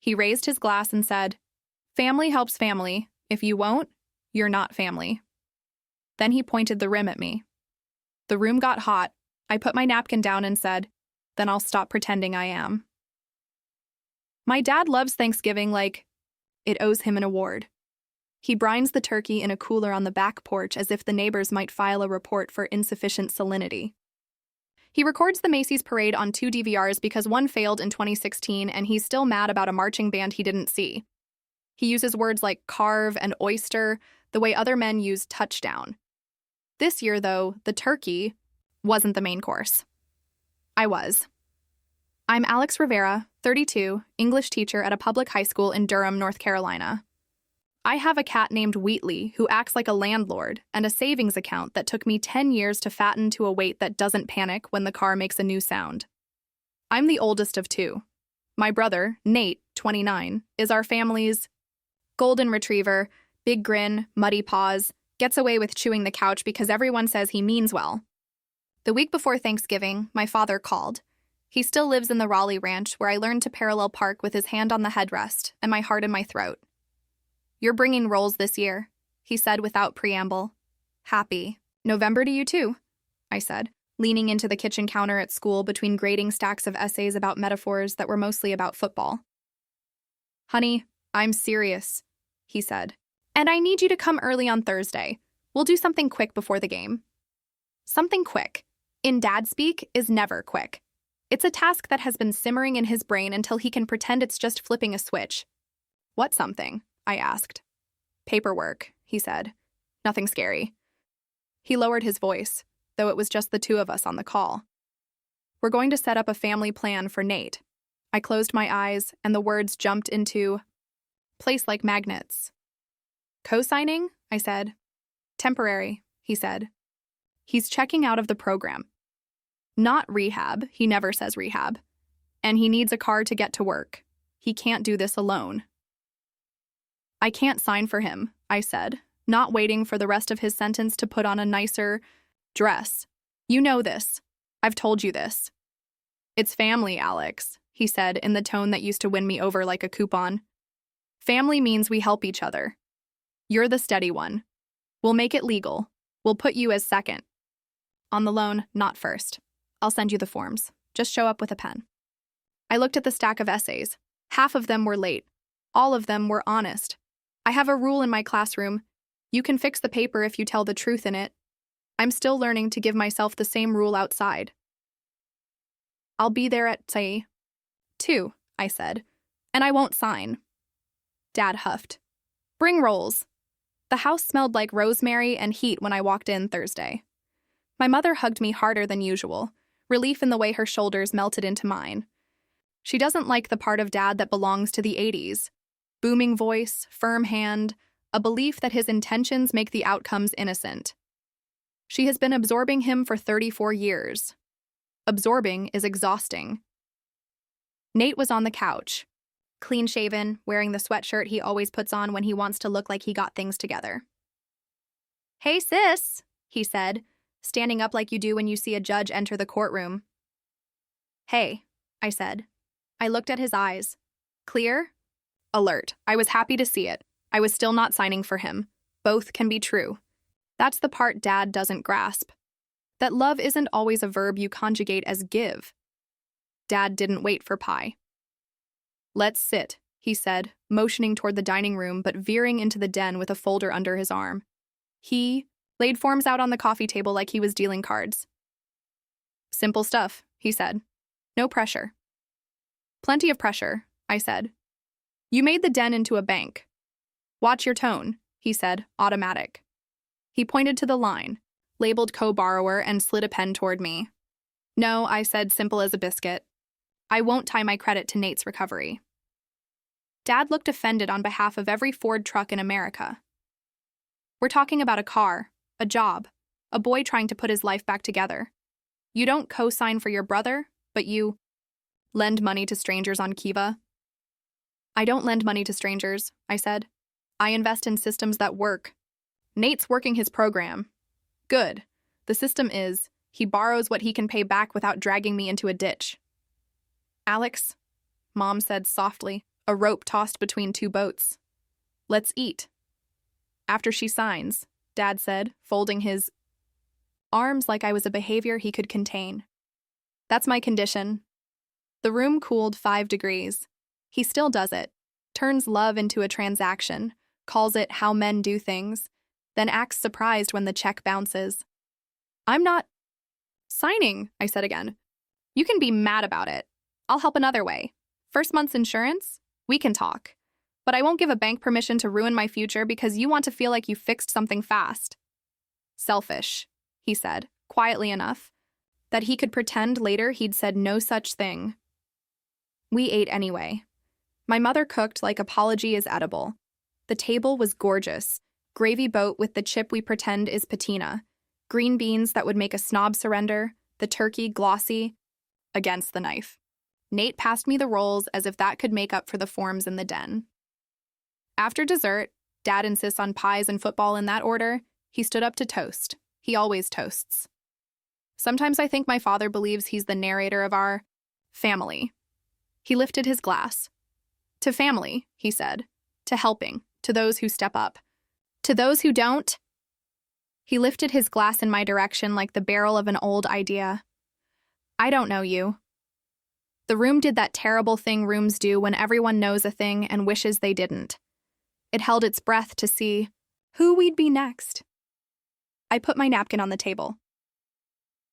He raised his glass and said, "Family helps family. If you won't, you're not family." Then he pointed the rim at me. The room got hot. I put my napkin down and said, "Then I'll stop pretending I am." My dad loves Thanksgiving like it owes him an award. He brines the turkey in a cooler on the back porch as if the neighbors might file a report for insufficient salinity. He records the Macy's parade on 2 DVRs because one failed in 2016 and he's still mad about a marching band he didn't see. He uses words like carve and oyster the way other men use touchdown. This year, though, the turkey wasn't the main course. I was. I'm Alex Rivera, 32, English teacher at a public high school in Durham, North Carolina. I have a cat named Wheatley who acts like a landlord and a savings account that took me 10 years to fatten to a weight that doesn't panic when the car makes a new sound. I'm the oldest of 2. My brother, Nate, 29, is our family's golden retriever, big grin, muddy paws, gets away with chewing the couch because everyone says he means well. The week before Thanksgiving, my father called. He still lives in the Raleigh ranch where I learned to parallel park with his hand on the headrest and my heart in my throat. "You're bringing rolls this year," he said without preamble. "Happy November to you too," I said, leaning into the kitchen counter at school between grading stacks of essays about metaphors that were mostly about football. "Honey, I'm serious," he said. "And I need you to come early on Thursday. We'll do something quick before the game." Something quick, in dad speak, is never quick. It's a task that has been simmering in his brain until he can pretend it's just flipping a switch. "What something?" I asked. "Paperwork," he said. "Nothing scary." He lowered his voice, though it was just the 2 of us on the call. "We're going to set up a family plan for Nate." I closed my eyes, and the words jumped into place like magnets. "Co-signing?" I said. "Temporary," he said. "He's checking out of the program. Not rehab, he never says rehab. And he needs a car to get to work. He can't do this alone." "I can't sign for him," I said, not waiting for the rest of his sentence to put on a nicer dress. "You know this. I've told you this." "It's family, Alex," he said in the tone that used to win me over like a coupon. "Family means we help each other. You're the steady one. We'll make it legal. We'll put you as second. On the loan, not first. I'll send you the forms. Just show up with a pen." I looked at the stack of essays. Half of them were late. All of them were honest. I have a rule in my classroom. You can fix the paper if you tell the truth in it. I'm still learning to give myself the same rule outside. "I'll be there at, say, 2, I said, "and I won't sign." Dad huffed. "Bring rolls." The house smelled like rosemary and heat when I walked in Thursday. My mother hugged me harder than usual, relief in the way her shoulders melted into mine. She doesn't like the part of Dad that belongs to the 80s. Booming voice, firm hand, a belief that his intentions make the outcomes innocent. She has been absorbing him for 34 years. Absorbing is exhausting. Nate was on the couch, clean-shaven, wearing the sweatshirt he always puts on when he wants to look like he got things together. "Hey, sis," he said, standing up like you do when you see a judge enter the courtroom. "Hey," I said. I looked at his eyes. Clear? Alert. I was happy to see it. I was still not signing for him. Both can be true. That's the part Dad doesn't grasp. That love isn't always a verb you conjugate as give. Dad didn't wait for pie. "Let's sit," he said, motioning toward the dining room but veering into the den with a folder under his arm. He laid forms out on the coffee table like he was dealing cards. "Simple stuff," he said. "No pressure." "Plenty of pressure," I said. "You made the den into a bank." "Watch your tone," he said, automatic. He pointed to the line, labeled co-borrower, and slid a pen toward me. "No," I said, simple as a biscuit. "I won't tie my credit to Nate's recovery." Dad looked offended on behalf of every Ford truck in America. "We're talking about a car, a job, a boy trying to put his life back together. You don't co-sign for your brother, but you lend money to strangers on Kiva." "I don't lend money to strangers," I said. "I invest in systems that work. Nate's working his program. Good. The system is, he borrows what he can pay back without dragging me into a ditch." "Alex," Mom said softly, A rope tossed between two boats. Let's eat. After she signs, Dad said, folding his arms like I was a behavior he could contain. That's my condition. The room cooled 5 degrees. He still does it. Turns love into a transaction, calls it how men do things, then acts surprised when the check bounces. I'm not signing, I said again. You can be mad about it. I'll help another way. First month's insurance? We can talk. But I won't give a bank permission to ruin my future because you want to feel like you fixed something fast. Selfish, he said, quietly enough, that he could pretend later he'd said no such thing. We ate anyway. My mother cooked like apology is edible. The table was gorgeous. Gravy boat with the chip we pretend is patina. Green beans that would make a snob surrender. The turkey glossy against the knife. Nate passed me the rolls as if that could make up for the forms in the den. After dessert, Dad insists on pies and football in that order. He stood up to toast. He always toasts. Sometimes I think my father believes he's the narrator of our family. He lifted his glass. To family, he said. To helping. To those who step up. To those who don't. He lifted his glass in my direction like the barrel of an old idea. I don't know you. The room did that terrible thing rooms do when everyone knows a thing and wishes they didn't. It held its breath to see who we'd be next. I put my napkin on the table.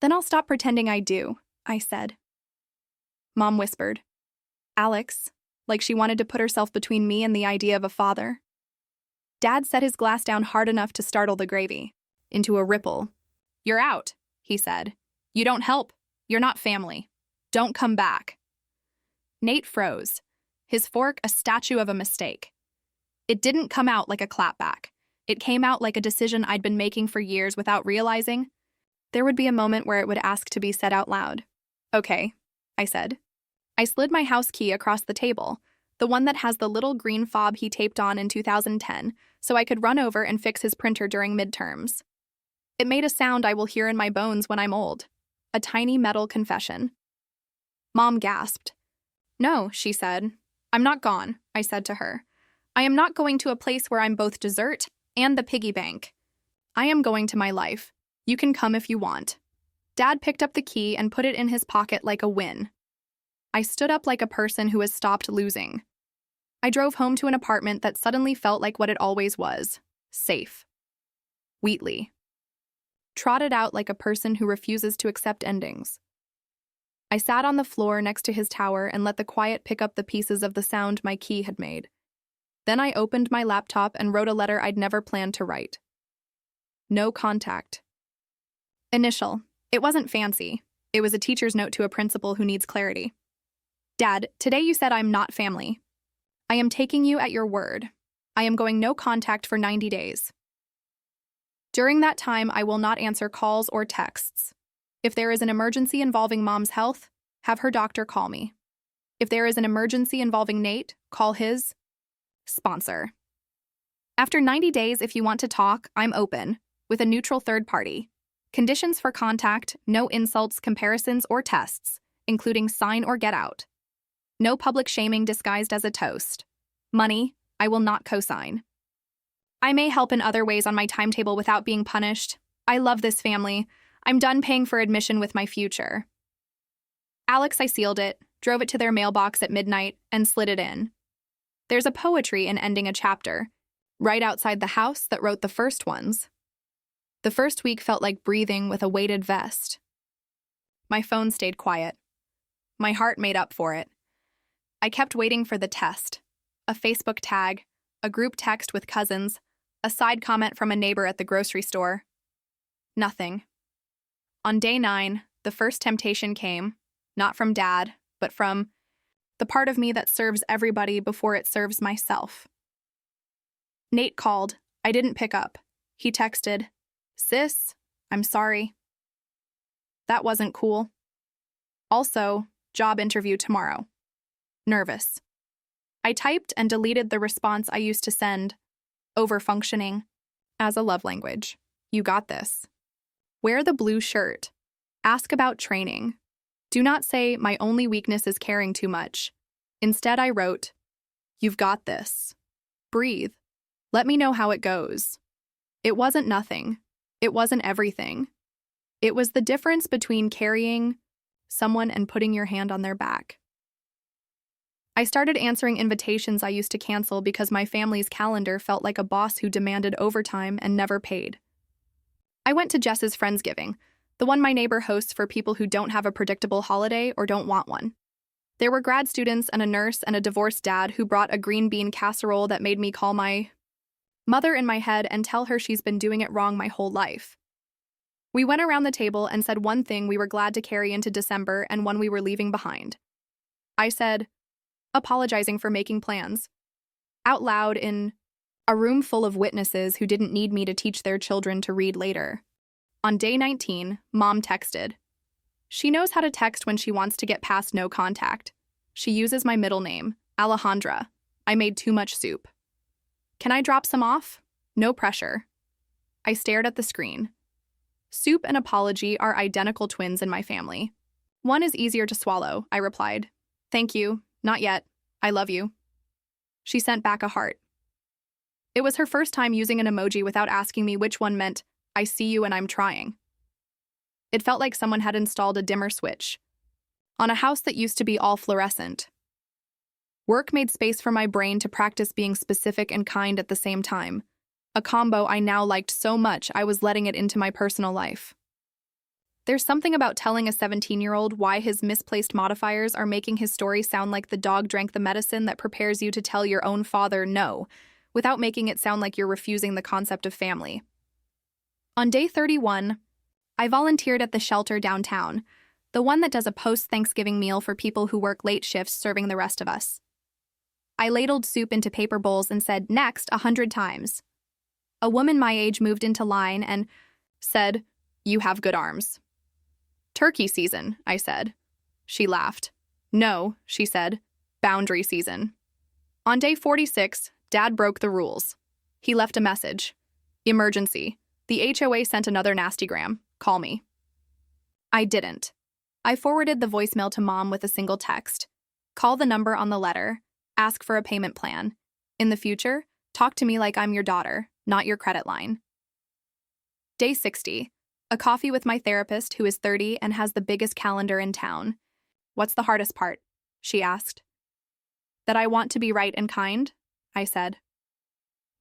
Then I'll stop pretending I do, I said. Mom whispered. Alex, like she wanted to put herself between me and the idea of a father. Dad set his glass down hard enough to startle the gravy into a ripple. You're out, he said. You don't help. You're not family. Don't come back. Nate froze, his fork a statue of a mistake. It didn't come out like a clapback. It came out like a decision I'd been making for years without realizing. There would be a moment where it would ask to be said out loud. Okay, I said. I slid my house key across the table, the one that has the little green fob he taped on in 2010, so I could run over and fix his printer during midterms. It made a sound I will hear in my bones when I'm old. A tiny metal confession. Mom gasped. No, she said. I'm not gone, I said to her. I am not going to a place where I'm both dessert and the piggy bank. I am going to my life. You can come if you want. Dad picked up the key and put it in his pocket like a win. I stood up like a person who has stopped losing. I drove home to an apartment that suddenly felt like what it always was. Safe. Wheatley. Trotted out like a person who refuses to accept endings. I sat on the floor next to his tower and let the quiet pick up the pieces of the sound my key had made. Then I opened my laptop and wrote a letter I'd never planned to write. No contact. Initial. It wasn't fancy. It was a teacher's note to a principal who needs clarity. Dad, today you said I'm not family. I am taking you at your word. I am going no contact for 90 days. During that time, I will not answer calls or texts. If there is an emergency involving Mom's health, have her doctor call me. If there is an emergency involving Nate, call his sponsor. After 90 days, if you want to talk, I'm open, with a neutral third party. Conditions for contact, no insults, comparisons, or tests, including sign or get out. No public shaming disguised as a toast. Money, I will not co-sign. I may help in other ways on my timetable without being punished. I love this family. I'm done paying for admission with my future. Alex, I sealed it, drove it to their mailbox at midnight, and slid it in. There's a poetry in ending a chapter, right outside the house that wrote the first ones. The first week felt like breathing with a weighted vest. My phone stayed quiet. My heart made up for it. I kept waiting for the test. A Facebook tag, a group text with cousins, a side comment from a neighbor at the grocery store. Nothing. On day 9, the first temptation came, not from Dad, but from the part of me that serves everybody before it serves myself. Nate called. I didn't pick up. He texted, "Sis, I'm sorry." That wasn't cool. Also, job interview tomorrow. Nervous. I typed and deleted the response I used to send, overfunctioning, as a love language. You got this. Wear the blue shirt. Ask about training. Do not say, my only weakness is caring too much. Instead, I wrote, You've got this. Breathe. Let me know how it goes. It wasn't nothing. It wasn't everything. It was the difference between carrying someone and putting your hand on their back. I started answering invitations I used to cancel because my family's calendar felt like a boss who demanded overtime and never paid. I went to Jess's Friendsgiving, the one my neighbor hosts for people who don't have a predictable holiday or don't want one. There were grad students and a nurse and a divorced dad who brought a green bean casserole that made me call my mother in my head and tell her she's been doing it wrong my whole life. We went around the table and said one thing we were glad to carry into December and one we were leaving behind. I said, apologizing for making plans, out loud in a room full of witnesses who didn't need me to teach their children to read later. On day 19, Mom texted. She knows how to text when she wants to get past no contact. She uses my middle name, Alejandra. I made too much soup. Can I drop some off? No pressure. I stared at the screen. Soup and apology are identical twins in my family. One is easier to swallow, I replied. Thank you. Not yet. I love you. She sent back a heart. It was her first time using an emoji without asking me which one meant, I see you and I'm trying. It felt like someone had installed a dimmer switch on a house that used to be all fluorescent. Work made space for my brain to practice being specific and kind at the same time, a combo I now liked so much I was letting it into my personal life. There's something about telling a 17-year-old why his misplaced modifiers are making his story sound like the dog drank the medicine that prepares you to tell your own father no, without making it sound like you're refusing the concept of family. On day 31, I volunteered at the shelter downtown, the one that does a post-Thanksgiving meal for people who work late shifts serving the rest of us. I ladled soup into paper bowls and said, next, 100 times. A woman my age moved into line and said, you have good arms. Turkey season, I said. She laughed. No, she said, boundary season. On day 46, Dad broke the rules. He left a message. Emergency. The HOA sent another nastygram. Call me. I didn't. I forwarded the voicemail to Mom with a single text. Call the number on the letter. Ask for a payment plan. In the future, talk to me like I'm your daughter, not your credit line. Day 60. A coffee with my therapist who is 30 and has the biggest calendar in town. What's the hardest part? She asked. That I want to be right and kind, I said.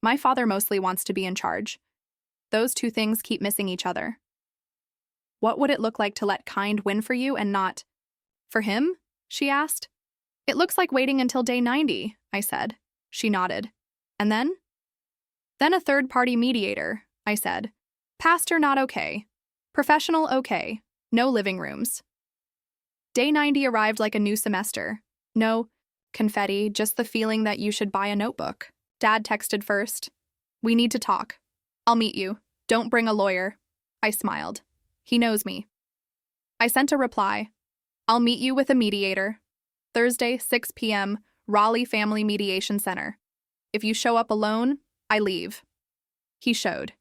My father mostly wants to be in charge. Those two things keep missing each other. What would it look like to let kind win for you and not for him? She asked. It looks like waiting until day 90, I said. She nodded. And then? Then a third-party mediator, I said. Pastor not okay. Professional okay. No living rooms. Day 90 arrived like a new semester. No confetti, just the feeling that you should buy a notebook. Dad texted first. We need to talk. I'll meet you. Don't bring a lawyer. I smiled. He knows me. I sent a reply. I'll meet you with a mediator. Thursday, 6 p.m., Raleigh Family Mediation Center. If you show up alone, I leave. He showed.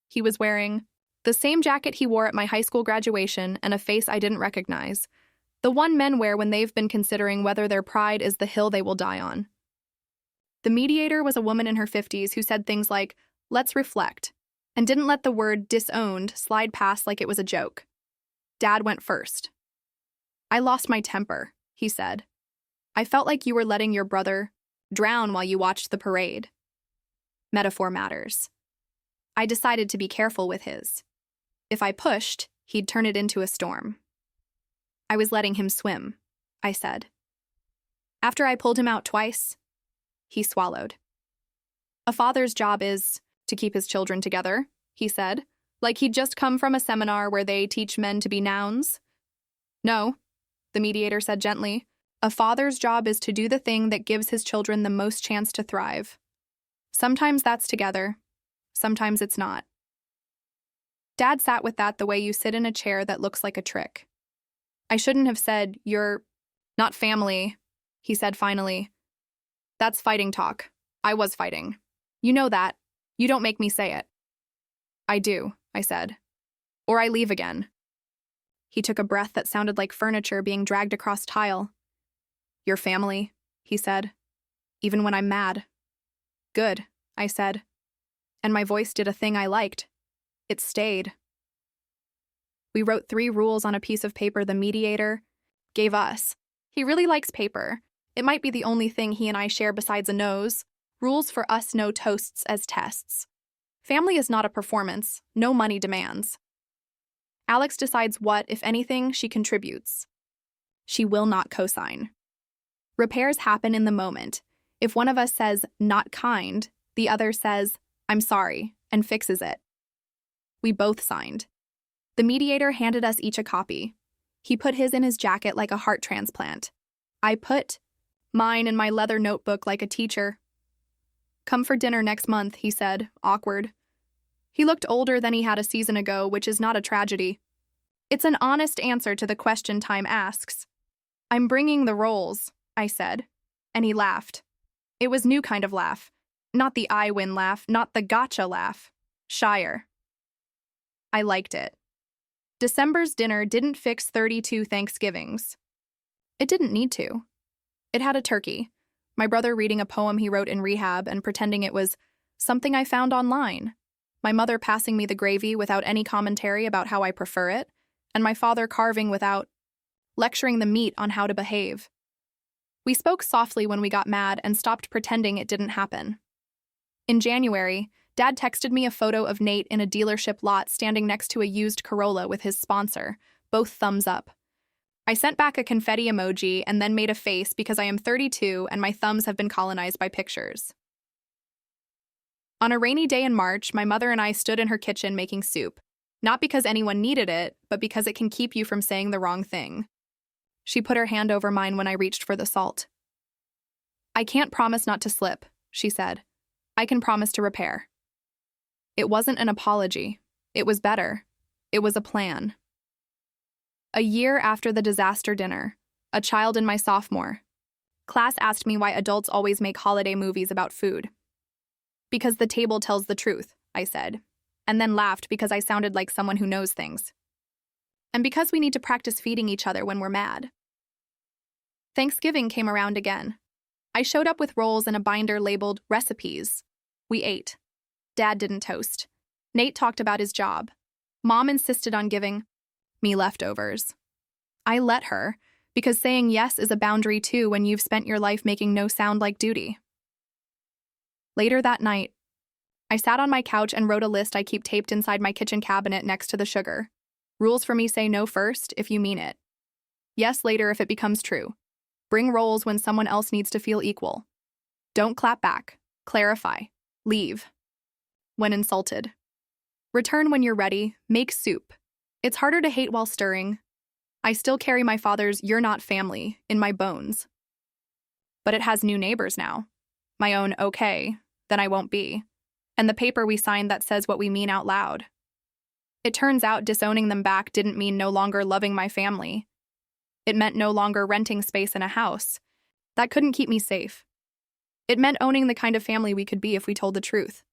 He was wearing the same jacket he wore at my high school graduation and a face I didn't recognize. The one men wear when they've been considering whether their pride is the hill they will die on. The mediator was a woman in her 50s who said things like, let's reflect, and didn't let the word disowned slide past like it was a joke. Dad went first. I lost my temper, he said. I felt like you were letting your brother drown while you watched the parade. Metaphor matters. I decided to be careful with his. If I pushed, he'd turn it into a storm. I was letting him swim, I said. After I pulled him out twice, he swallowed. A father's job is to keep his children together, he said, like he'd just come from a seminar where they teach men to be nouns. No, the mediator said gently. A father's job is to do the thing that gives his children the most chance to thrive. Sometimes that's together. Sometimes it's not. Dad sat with that the way you sit in a chair that looks like a trick. I shouldn't have said, you're not family, he said finally. That's fighting talk. I was fighting. You know that. You don't make me say it. I do, I said. Or I leave again. He took a breath that sounded like furniture being dragged across tile. Your family, he said. even when I'm mad. Good, I said. And my voice did a thing I liked. It stayed. We wrote 3 rules on a piece of paper the mediator gave us. He really likes paper. It might be the only thing he and I share besides a nose. Rules for us: no toasts as tests. Family is not a performance. No money demands. Alex decides what, if anything, she contributes. She will not cosign. Repairs happen in the moment. If one of us says, "not kind," the other says, "I'm sorry," and fixes it. We both signed. The mediator handed us each a copy. He put his in his jacket like a heart transplant. I put mine in my leather notebook like a teacher. "Come for dinner next month," he said, awkward. He looked older than he had a season ago, which is not a tragedy. It's an honest answer to the question time asks. "I'm bringing the rolls," I said, and he laughed. It was new kind of laugh. Not the I win laugh, not the gotcha laugh. Shyer. I liked it. December's dinner didn't fix 32 Thanksgivings. It didn't need to. It had a turkey, my brother reading a poem he wrote in rehab and pretending it was something I found online, my mother passing me the gravy without any commentary about how I prefer it, and my father carving without lecturing the meat on how to behave. We spoke softly when we got mad and stopped pretending it didn't happen. In January, Dad texted me a photo of Nate in a dealership lot standing next to a used Corolla with his sponsor, both thumbs up. I sent back a confetti emoji and then made a face because I am 32 and my thumbs have been colonized by pictures. On a rainy day in March, my mother and I stood in her kitchen making soup, not because anyone needed it, but because it can keep you from saying the wrong thing. She put her hand over mine when I reached for the salt. "I can't promise not to slip," she said. "I can promise to repair." It wasn't an apology. It was better. It was a plan. A year after the disaster dinner, a child in my sophomore class asked me why adults always make holiday movies about food. "Because the table tells the truth," I said, and then laughed because I sounded like someone who knows things. And because we need to practice feeding each other when we're mad. Thanksgiving came around again. I showed up with rolls and a binder labeled recipes. We ate. Dad didn't toast. Nate talked about his job. Mom insisted on giving me leftovers. I let her, because saying yes is a boundary too when you've spent your life making no sound like duty. Later that night, I sat on my couch and wrote a list I keep taped inside my kitchen cabinet next to the sugar. Rules for me: say no first if you mean it. Yes later if it becomes true. Bring rolls when someone else needs to feel equal. Don't clap back. Clarify. Leave when insulted. Return when you're ready. Make soup. It's harder to hate while stirring. I still carry my father's "you're not family" in my bones. But it has new neighbors now. My own "okay, then I won't be," and the paper we signed that says what we mean out loud. It turns out disowning them back didn't mean no longer loving my family. It meant no longer renting space in a house. That couldn't keep me safe. It meant owning the kind of family we could be if we told the truth.